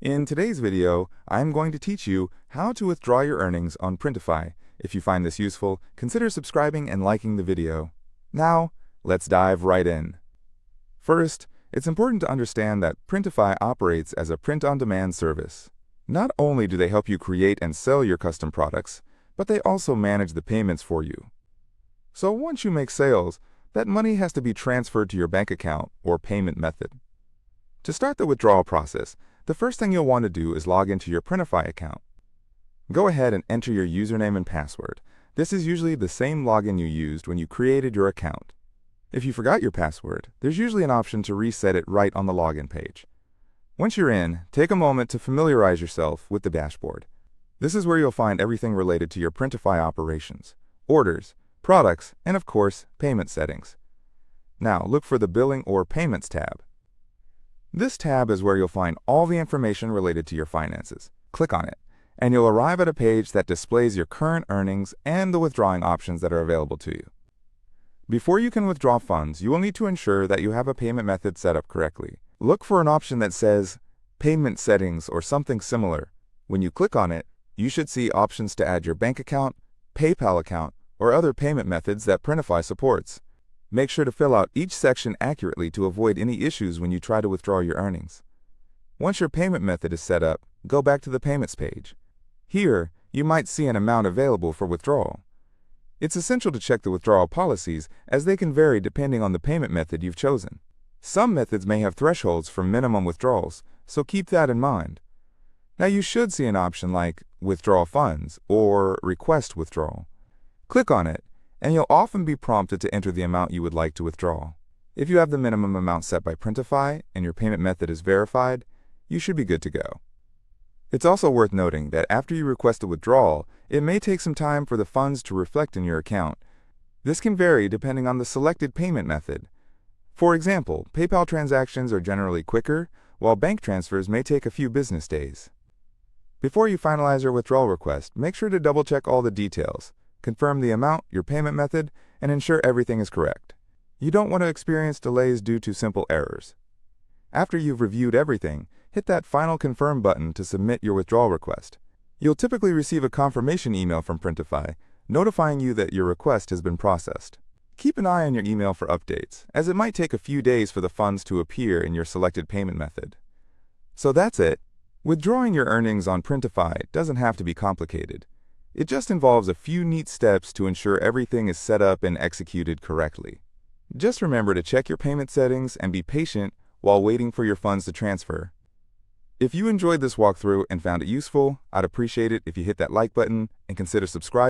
In today's video, I'm going to teach you how to withdraw your earnings on Printify. If you find this useful, consider subscribing and liking the video. Now, let's dive right in. First, it's important to understand that Printify operates as a print-on-demand service. Not only do they help you create and sell your custom products, but they also manage the payments for you. So once you make sales, that money has to be transferred to your bank account or payment method. To start the withdrawal process, the first thing you'll want to do is log into your Printify account. Go ahead and enter your username and password. This is usually the same login you used when you created your account. If you forgot your password, there's usually an option to reset it right on the login page. Once you're in, take a moment to familiarize yourself with the dashboard. This is where you'll find everything related to your Printify operations, orders, products, and of course, payment settings. Now, look for the Billing or Payments tab. This tab is where you'll find all the information related to your finances. Click on it, and you'll arrive at a page that displays your current earnings and the withdrawing options that are available to you. Before you can withdraw funds, you will need to ensure that you have a payment method set up correctly. Look for an option that says Payment Settings or something similar. When you click on it, you should see options to add your bank account, PayPal account, or other payment methods that Printify supports. Make sure to fill out each section accurately to avoid any issues when you try to withdraw your earnings. Once your payment method is set up, go back to the Payments page. Here, you might see an amount available for withdrawal. It's essential to check the withdrawal policies as they can vary depending on the payment method you've chosen. Some methods may have thresholds for minimum withdrawals, so keep that in mind. Now you should see an option like Withdraw Funds or Request Withdrawal. Click on it, and you'll often be prompted to enter the amount you would like to withdraw. If you have the minimum amount set by Printify and your payment method is verified, you should be good to go. It's also worth noting that after you request a withdrawal, it may take some time for the funds to reflect in your account. This can vary depending on the selected payment method. For example, PayPal transactions are generally quicker, while bank transfers may take a few business days. Before you finalize your withdrawal request, make sure to double-check all the details. Confirm the amount, your payment method, and ensure everything is correct. You don't want to experience delays due to simple errors. After you've reviewed everything, hit that final Confirm button to submit your withdrawal request. You'll typically receive a confirmation email from Printify, notifying you that your request has been processed. Keep an eye on your email for updates, as it might take a few days for the funds to appear in your selected payment method. So that's it. Withdrawing your earnings on Printify doesn't have to be complicated. It just involves a few neat steps to ensure everything is set up and executed correctly. Just remember to check your payment settings and be patient while waiting for your funds to transfer. If you enjoyed this walkthrough and found it useful, I'd appreciate it if you hit that like button and consider subscribing.